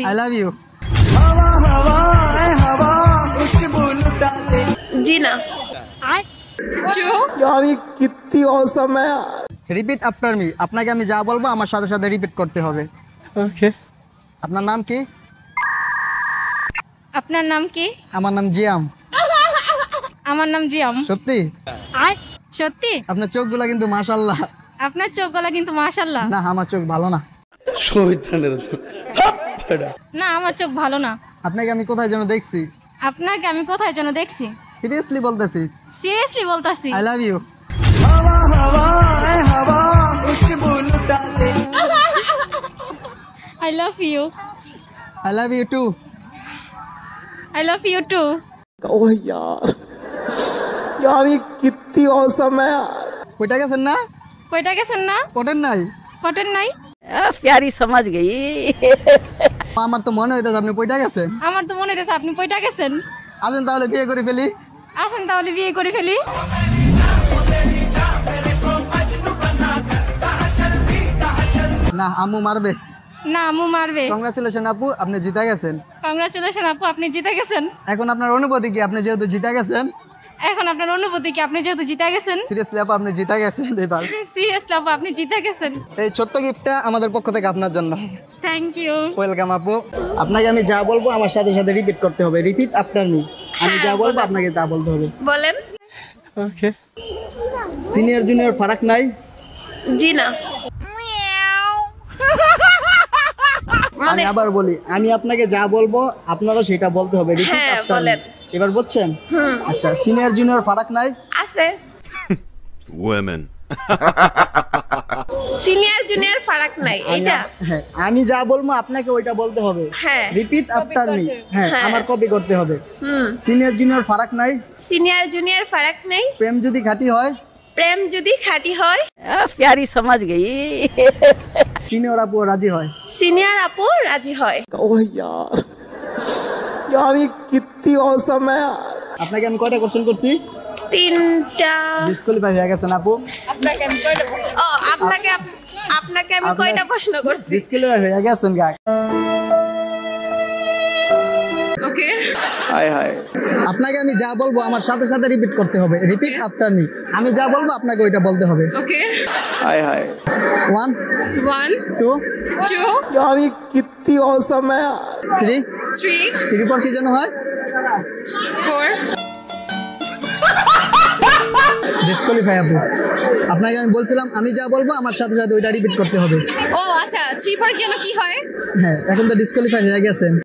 I love you. जी ना यार ये कितनी औसम है यार। Repeat after me. আপনাকে আমি যা বলবো আমার সাথে সাথে রিপিট করতে হবে। ओके। আপনার নাম কি? আপনার নাম কি? আমার নাম জিয়াম। আমার নাম জিয়াম। সত্যি? সত্যি? আপনার চোখগুলো কিন্তু মাশাআল্লাহ। আপনার চোখগুলো কিন্তু মাশাআল্লাহ। না আমার চোখ ভালো না। না আমার চোখ ভালো না। আপনাকে আমি কোথায় যেন দেখছি। আপনাকে আমি কোথায় যেন দেখছি। সিরিয়াসলি বলতেছি। সিরিয়াসলি বলতাছি। I love you. I love you. I love you too. I love you too. ओह यार ये कितनी औसम है यार। কইটা গেছেন না? কয়টা গেছেন না? পটেন নাই? কটেন নাই? प्यारी समझ गई। আমার তো মনে হইতেছে আপনি কইটা গেছেন। আমার তো মনে হইতেছে আপনি কয়টা গেছেন। আসেন তাহলে বিয়ে করে ফেলি। আসেন তাহলে বিয়ে করে ফেলি। না আম্মু মারবে। না আম্মু মারবে। কংগ্রাচুলেশন আপু আপনি জিতে গেছেন। কংগ্রাচুলেশন আপু আপনি জিতে গেছেন। এখন আপনার অনুভূতি কি আপনি যেহেতু জিতে গেছেন? এখন আপনার অনুভূতি কি আপনি যেহেতু জিতে গেছেন? সিরিয়াসলি আপু আপনি জিতে গেছেন এবার। সিরিয়াসলি আপু আপনি জিতে গেছেন। এই ছোট্ট গিফটটা আমাদের পক্ষ থেকে আপনার জন্য। Thank you. ওয়েলকাম আপু। আপনাকে আমি যা বলবো আমার সাথে সাথে রিপিট করতে হবে। Repeat after me. আমি যা বলবো আপনাকে তা বলতে হবে। বলেন। ओके। সিনিয়র জুনিয়র ফারাক নাই? জি না। আমি আবার বলি আমি আপনাকে যা বলবো আপনারা সেটা বলতে হবে। রিপিট হ্যাঁ, আফটার মি। বলেন। এবার বুঝছেন? আচ্ছা সিনিয়র জুনিয়র ফারাক নাই? আছে। Women. সিনিয়র জুনিয়র ফারাক নাই এটা। হ্যাঁ আমি যা বলবো আপনাকে ওইটা বলতে হবে। হ্যাঁ। Repeat after me. হ্যাঁ হ্যাঁ। আমার কপি করতে হবে। সিনিয়র জুনিয়র ফারাক নাই? সিনিয়র জুনিয়র ফারাক নাই। প্রেম যদি খাঁটি হয়? প্রেম যদি খাঁটি হয়? प्यारी समझ गई। সিনিয়র আপু রাজি হয়? সিনিয়র আপু রাজি হয়। ओह यार ये कितनी औसम है यार। আপনাকে আমি কয়টা কোশ্চেন করছি? তিনটা। ডিসকোয়ালিফাই হয়ে গেছেন আপু। আপনাকে আমি কয়টা প্রশ্ন করছি? ডিসকোয়ালিফাই হয়ে গেছেন গা। ওকে। हाय हाय। আপনাকে আমি যা বলবো আমার সাথে সাথে রিপিট করতে হবে। Repeat after me. আমি যা বলবো আপনাকে ওইটা বলতে হবে। ওকে। हाय हाय। 1 1 2 2 यार ये कितनी औसम है यार। 3 3 3 পর কি যেন হয়? 4 ডিসকোয়ালিফাই আপু। আপনাকে আমি বলছিলাম আমি যা বলবো আমার সাথে সাথে ওইটা রিপিট করতে হবে। ও আচ্ছা 3 পর যেন কি হয়? হ্যাঁ এখন তো ডিসকোয়ালিফাই হয়ে গেছেন।